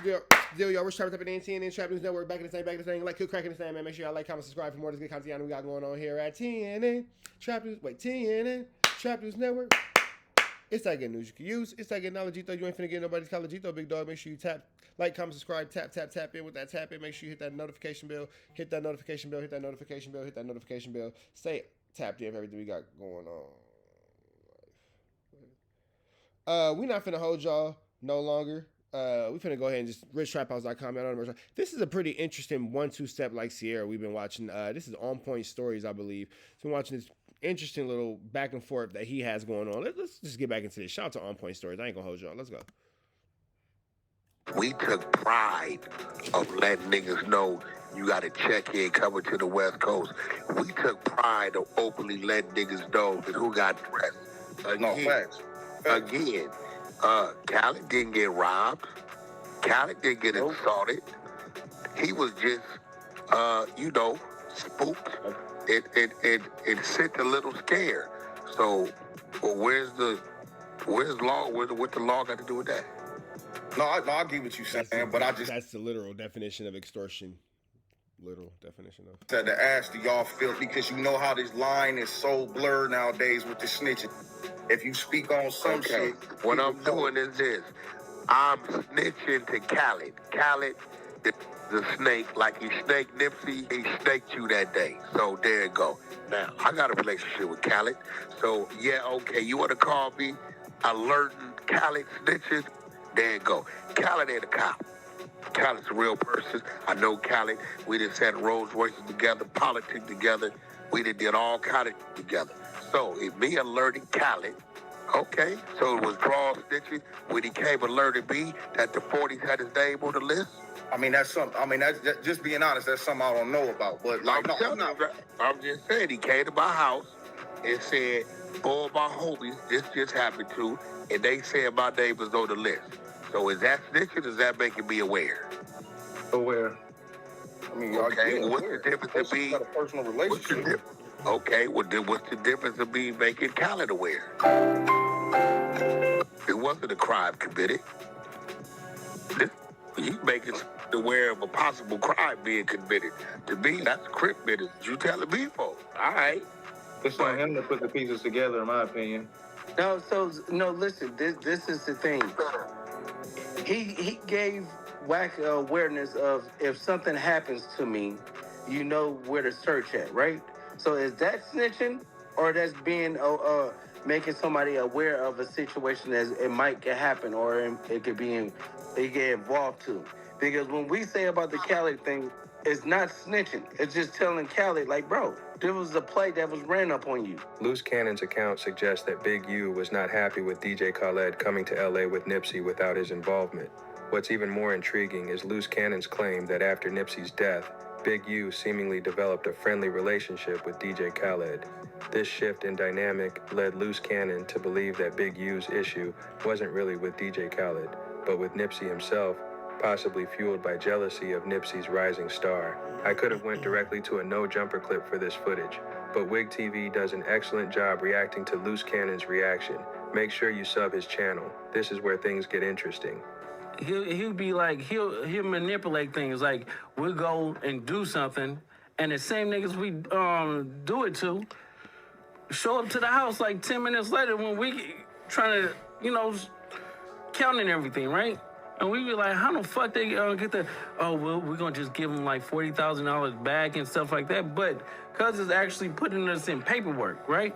Still, y'all. We're trapped up at the TNN Trap News Network. Back in the same. Like, cook cracking the same, man. Make sure y'all like, comment, subscribe for more of this good content we got going on here at TNN Trap News. TNN Trap News Network. It's that good news you can use. It's that good knowledge. You ain't finna get nobody's college. Big dog. Make sure you like, comment, subscribe, tap in with that tap in. Make sure you hit that notification bell. Hit that notification bell. Stay tapped in for everything we got going on. We not finna hold y'all no longer. We finna go ahead and just richtraphouse.com. This is a pretty interesting 1-2 step like Sierra we've been watching. This is On Point Stories, I believe. So we're watching this interesting little back and forth that he has going on. Let's just get back into this. Shout out to On Point Stories. I ain't gonna hold y'all. Let's go. We took pride of letting niggas know you got to check in coming to the West Coast. We took pride of openly letting niggas know that who got dressed. Again, Khaled didn't get robbed. Khaled didn't get assaulted. He was just, spooked and sent a little scared. So, where's the law? What the law got to do with that? No, I get what you're saying, that's the literal definition of extortion. Said to ask, do y'all feel, because you know how this line is so blurred nowadays with the snitching. If you speak on some shit, what I'm doing is this: I'm snitching to Khaled. Khaled is the snake, like he snaked Nipsey. He snaked you that day. So there you go. Now I got a relationship with Khaled. So yeah, okay, you want to call me alerting Khaled snitches? There you go. Khaled ain't a cop. Khaled's a real person. I know Khaled. We done sat Rolls Royces together, politics together. We did all kind of together. So if me alerting Khaled, okay, so it was draw snitching when he came alerted me that the 40s had his name on the list. That's just being honest, that's something I don't know about. But like, I'm just saying, he came to my house and said, all my homies, this just happened to, and they said my name was on the list. So is that snitching? Is that making me aware? Aware. Okay, what's the difference of being... a personal relationship. Okay, what's the difference of being making Khaled aware? It wasn't a crime committed. He's making aware of a possible crime being committed. To me, that's crip business. You telling me for? All right. It's on him to put the pieces together, in my opinion. Listen, this is the thing. He gave WACK awareness of, if something happens to me, you know where to search at, right? So is that snitching, or that's being making somebody aware of a situation that it might happen, or it could get involved to? Because when we say about the Khaled thing, it's not snitching. It's just telling Khaled, like, bro, there was a play that was ran up on you. Loose Cannon's account suggests that Big U was not happy with DJ Khaled coming to LA with Nipsey without his involvement. What's even more intriguing is Loose Cannon's claim that after Nipsey's death, Big U seemingly developed a friendly relationship with DJ Khaled. This shift in dynamic led Loose Cannon to believe that Big U's issue wasn't really with DJ Khaled, but with Nipsey himself, possibly fueled by jealousy of Nipsey's rising star. I could have went directly to a no-jumper clip for this footage, but Wig TV does an excellent job reacting to Loose Cannon's reaction. Make sure you sub his channel. This is where things get interesting. He'll be like, he'll manipulate things. Like, we'll go and do something, and the same niggas we do it to show up to the house like 10 minutes later when we trying to, counting everything, right? And we be like, how the fuck they get the, well, we're going to just give them like $40,000 back and stuff like that. But because it's actually putting us in paperwork, right?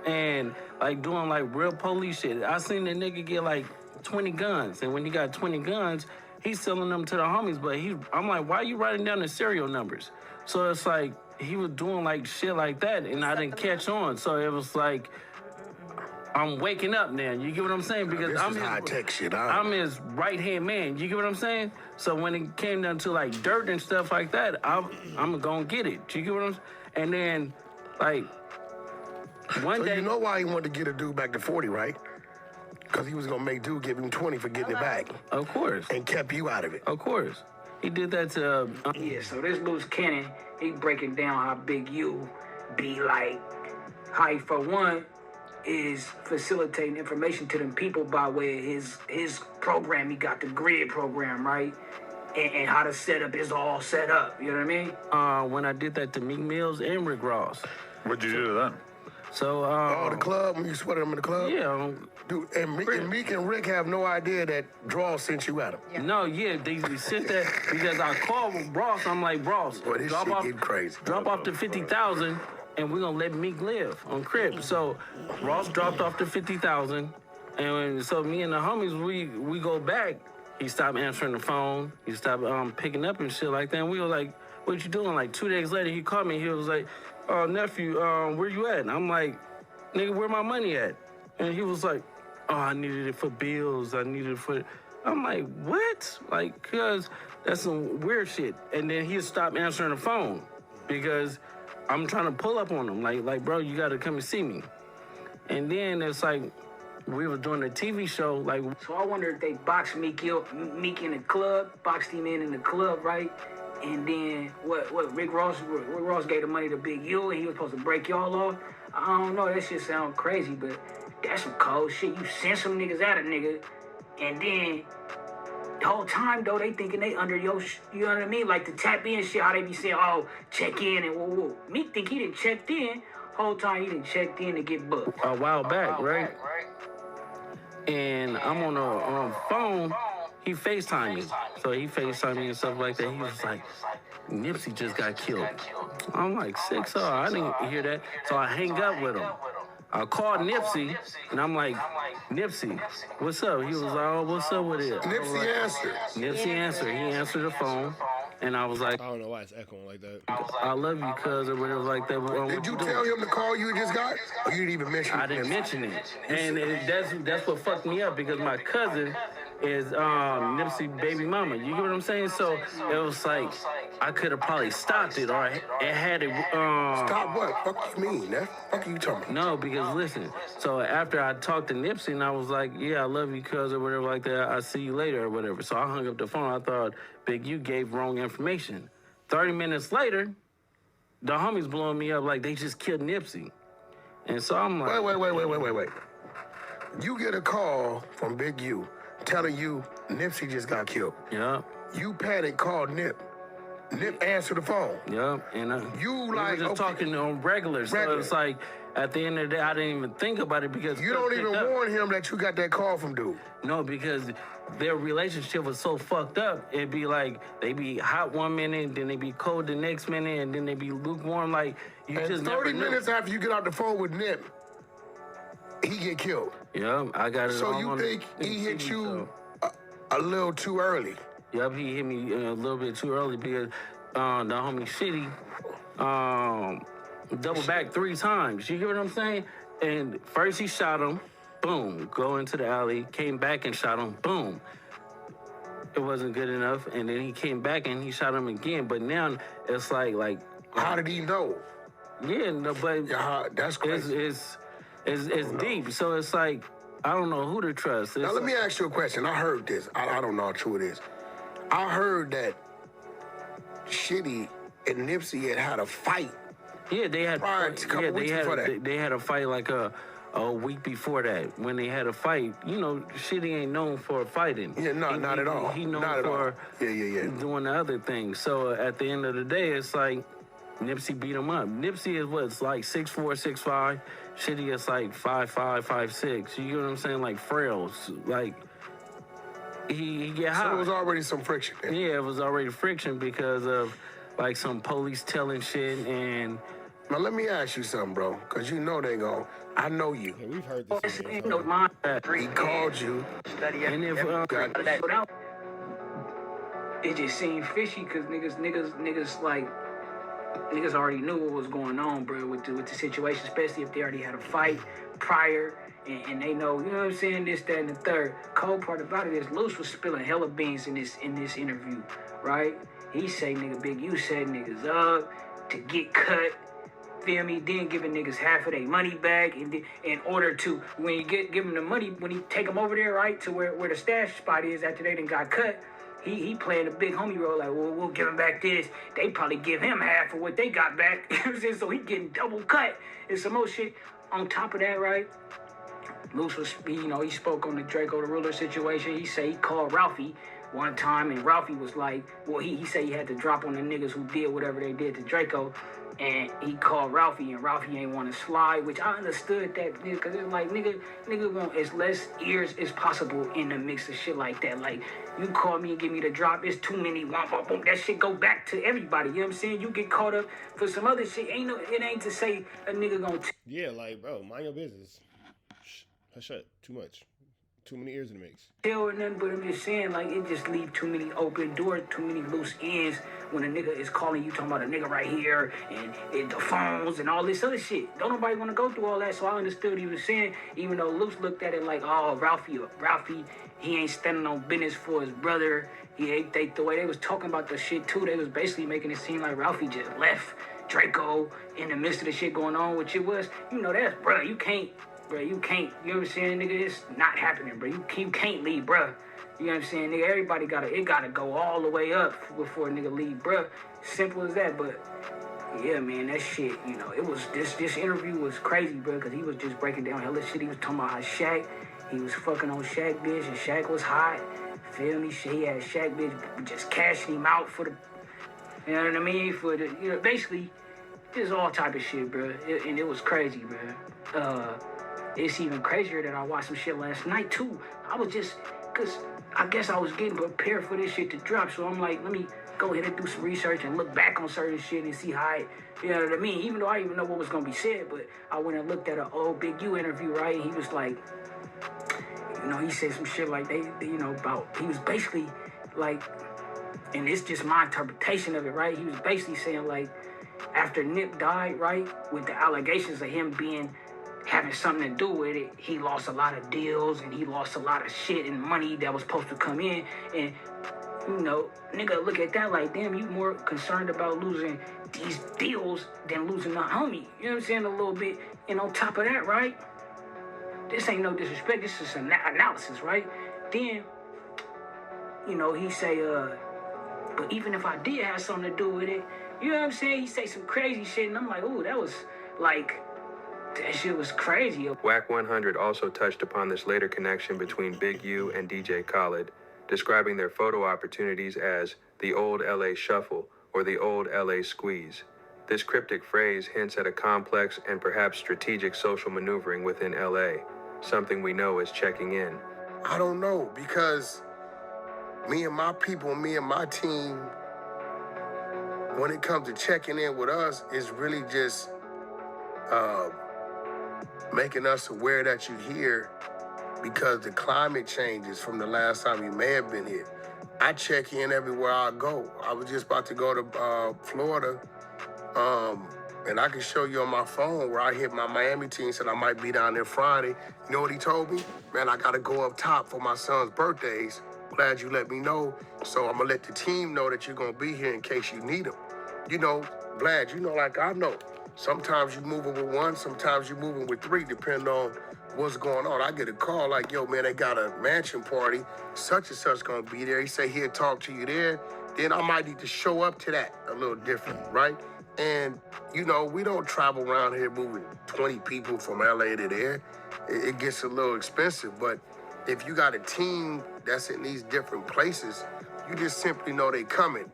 And like doing like real police shit. I seen the nigga get like 20 guns. And when he got 20 guns, he's selling them to the homies. But I'm like, why are you writing down the serial numbers? So it's like, he was doing like shit like that. And I didn't catch on. So it was like, I'm waking up now. You get what I'm saying? Because I'm his right-hand man. You get what I'm saying? So when it came down to like dirt and stuff like that, I'm gonna get it. You get what I'm saying? And then, like, one day... you know why he wanted to get a dude back to 40, right? Because he was gonna make dude give him 20 for getting it back. Of course. And kept you out of it. Of course. He did that to... Yeah, so this Loose Cannon, he breaking down how Big U be like, how he, for one, is facilitating information to them people by way of his program. He got the grid program, right? And how the setup is all set up. You know what I mean? When I did that to Meek Mills and Rick Ross. What'd you do to them? So, The club, when you sweated them in the club? yeah. Dude, and Meek and Rick have no idea that Draw sent you at him. No, yeah, they sent that because I called Ross. I'm like, Ross, Boy, this drop shit off, getting crazy. drop off the 50,000, and we're gonna let Meek live on crib. So Ross dropped off the 50,000, and so me and the homies, we go back. He stopped answering the phone. He stopped picking up and shit like that. And we were like, what you doing? Like 2 days later, he called me. He was like, oh, nephew, where you at? And I'm like, nigga, where my money at? And he was like, oh, I needed it for bills. I needed it for... I'm like, what? Like, cuz that's some weird shit. And then he stopped answering the phone because I'm trying to pull up on him. Like, bro, you got to come and see me. And then it's like, we were doing a TV show, like... So I wonder if they boxed Meek in the club, boxed him in the club, right? And then what Rick Ross gave the money to Big U and he was supposed to break y'all off. I don't know, that shit sound crazy, but that's some cold shit. You send some niggas at a nigga, and then the whole time though they thinking they under your, you know what I mean? Like the tap in shit, how they be saying, oh, check in and whoa. Meek think he done checked in. Whole time he done checked in to get booked. A while back, right? And I'm on a phone. He FaceTimed me. So he FaceTimed me and stuff like that. He was like, Nipsey just got killed. I'm like, 6-0. I didn't hear that. So I hang up with him. I called Nipsey, and I'm like, Nipsey, what's up? He was like, oh, what's up with it? Nipsey answered. Nipsey answered. He answered the phone. And I was like, I don't know why it's echoing like that. I love you, cuz, or whatever like that. Did you tell him the call you just got? Or you didn't even mention it? I didn't mention it. And that's what fucked me up because my cousin is Nipsey baby mama. You get what I'm saying? So it was like I could have probably stopped it or it had it. Stop what? Fuck you mean? That fuck you talking about? No, because listen. So after I talked to Nipsey and I was like, yeah, I love you, cuz, or whatever like that. I'll see you later or whatever. So I hung up the phone. I thought Big U gave wrong information. 30 minutes later, the homies blowing me up like they just killed Nipsey. And so I'm like, Wait. You get a call from Big U telling you Nipsey just got killed. yeah. You panic, called Nip. Nip answered the phone. Yep, and You we like, were just okay. talking on regular, so Regular. it's like at the end of the day, I didn't even think about it because You don't even warn him that you got that call from dude. No, because their relationship was so fucked up. It'd be like they be hot one minute, then they be cold the next minute, and then they be lukewarm. Like you And just 30 never minutes knew. after you get off the phone with Nip, he get killed. Yeah, I got it. So all you on think the he hit TV you show. a little too early? Yep, he hit me a little bit too early because the homie Shitty double back 3 times. You hear what I'm saying? And first he shot him, boom, go into the alley, came back and shot him, boom. It wasn't good enough, and then he came back and he shot him again. But now it's like How did he know? yeah, no, but Yeah, that's crazy. it's deep. So it's like I don't know who to trust. Now It's let me ask you a question. I heard this. I don't know how true it is. I heard that Shitty and Nipsey had a fight. Yeah, they had. Prior to a couple weeks before that. They had a fight like a week before that. When they had a fight, you know, Shitty ain't known for fighting. Yeah, no, not at all. He known Not at for all. Yeah. doing the other things. So at the end of the day, it's like Nipsey beat him up. Nipsey is what? It's like 6'4", 6'5". Shitty is like 5'5", 5'6". You get what I'm saying? Like frails. Like he get hot. So there was already some friction there. Yeah, it was already friction because of like some police telling shit and. Now let me ask you something, bro, because you know they gon'. I know you. Yeah, we've heard this. You know, mine. He called you. And if Got It just seemed fishy because niggas like niggas already knew what was going on, bro, with the situation, especially if they already had a fight prior and they know, you know what I'm saying, this, that, and the third. Cold part about it is Luce was spilling hella beans in this interview, right? He say Big U set niggas up to get cut. Feel me? Then giving niggas half of their money back, and in order to when you give them the money, when you take them over there, right, to where the stash spot is after they done got cut, he playing a big homie role. Like, well, we'll give him back this. They probably give him half of what they got back. You know what I'm saying? So he getting double cut and some more shit. on top of that, right? Luce was, he spoke on the Draco the Ruler situation. He said he called Ralphie one time, and Ralphie was like, well, he said he had to drop on the niggas who did whatever they did to Draco, and he called Ralphie, and Ralphie ain't want to slide, which I understood that, because it's like, nigga want as less ears as possible in the mix of shit like that. Like, you call me and give me the drop, it's too many, boom, that shit go back to everybody, you know what I'm saying? You get caught up for some other shit, it ain't to say a nigga gonna... Yeah, like, bro, mind your business. Shut, too much. Too many ears in the mix. Tell or nothing, but I'm just saying, like, it just leave too many open doors, too many loose ends when a nigga is calling you, talking about a nigga right here, and the phones and all this other shit. Don't nobody want to go through all that, so I understood what he was saying, even though Luce looked at it like, oh, Ralphie, he ain't standing on business for his brother. The way they was talking about the shit, too, they was basically making it seem like Ralphie just left Draco in the midst of the shit going on, which it was, that's, bro, you can't, you know what I'm saying, nigga, it's not happening, bro, you can't leave, bro, you know what I'm saying, nigga, everybody gotta go all the way up before a nigga leave, bro, simple as that. But, yeah, man, that shit, it was, this interview was crazy, bro, because he was just breaking down hella shit. He was talking about how Shaq, he was fucking on Shaq, bitch, and Shaq was hot, feel me, shit, he had Shaq, bitch, just cashing him out for the, you know what I mean, for the, basically, just all type of shit, bro, and it was crazy, bro. It's even crazier that I watched some shit last night, too. I was just, because I guess I was getting prepared for this shit to drop, so I'm like, let me go ahead and do some research and look back on certain shit and see how you know what I mean? Even though I didn't even know what was going to be said, but I went and looked at an old Big U interview, right? And he was like, he said some shit like about, he was basically like, and it's just my interpretation of it, right? He was basically saying, like, after Nip died, right, with the allegations of him having something to do with it, he lost a lot of deals and he lost a lot of shit and money that was supposed to come in. And, nigga, look at that like, damn, you more concerned about losing these deals than losing the homie. You know what I'm saying? A little bit. And on top of that, right? This ain't no disrespect. This is an analysis, right? Then, he say, but even if I did have something to do with it, you know what I'm saying? He say some crazy shit, and I'm like, ooh, that was like, that shit was crazy. WACK100 also touched upon this later connection between Big U and DJ Khaled, describing their photo opportunities as the old LA shuffle or the old LA squeeze. This cryptic phrase hints at a complex and perhaps strategic social maneuvering within LA, something we know as checking in. I don't know, because me and my people, me and my team, when it comes to checking in with us, it's really just making us aware that you're here, because the climate changes from the last time you may have been here. I check in everywhere I go. I was just about to go to Florida, and I can show you on my phone where I hit my Miami team, said I might be down there Friday. You know what he told me? Man, I got to go up top for my son's birthdays. Glad you let me know. So I'm going to let the team know that you're going to be here in case you need them. Vlad, like I know. Sometimes you're moving with one, sometimes you're moving with three, depending on what's going on. I get a call like, yo, man, they got a mansion party. Such and such going to be there. He say he'll talk to you there. Then I might need to show up to that a little different, right? And, we don't travel around here moving 20 people from LA to there. It gets a little expensive. But if you got a team that's in these different places, you just simply know they coming.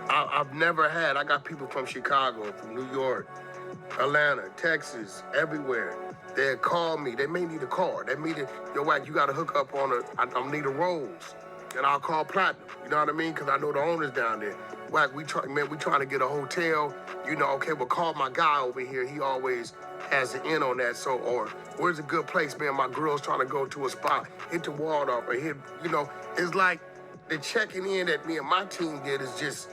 I got people from Chicago, from New York, Atlanta, Texas, everywhere. They'll call me. They may need a car. They need yo, WACK, you got to hook up on I need a Rolls. And I'll call Platinum. You know what I mean? Because I know the owners down there. WACK, we trying to get a hotel. Okay, well, call my guy over here. He always has an in on that. So, or where's a good place, man? My girl's trying to go to a spot. Hit the Waldorf or hit, it's like the checking in that me and my team did is just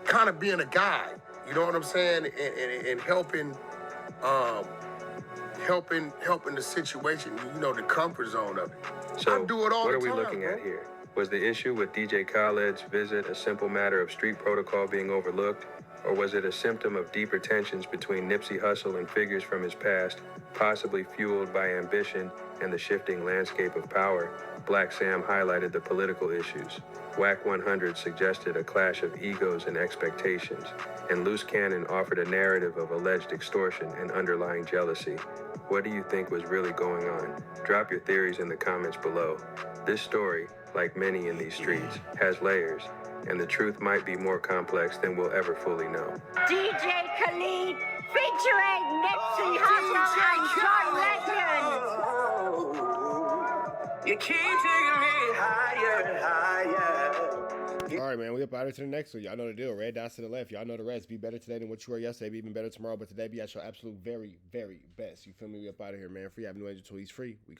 kind of being a guide, you know what I'm saying, and helping the situation, the comfort zone of it. So I do it all what the are we time, looking bro. at here? Was the issue with DJ Khaled's visit a simple matter of street protocol being overlooked, or was it a symptom of deeper tensions between Nipsey Hussle and figures from his past, possibly fueled by ambition and the shifting landscape of power? Black Sam highlighted the political issues. WACK100 suggested a clash of egos and expectations, and Loose Cannon offered a narrative of alleged extortion and underlying jealousy. What do you think was really going on? Drop your theories in the comments below. This story, like many in these streets, has layers, and the truth might be more complex than we'll ever fully know. DJ Khaled featuring Nipsey Hussle and John Legend. You keep taking me higher, higher. All right, man, we up out here to the next one. Y'all know the deal. Red dots to the left. Y'all know the rest. Be better today than what you were yesterday. Be even better tomorrow. But today, be at your absolute very, very best. You feel me? We up out of here, man. Free Avenue Angel Tweets free. We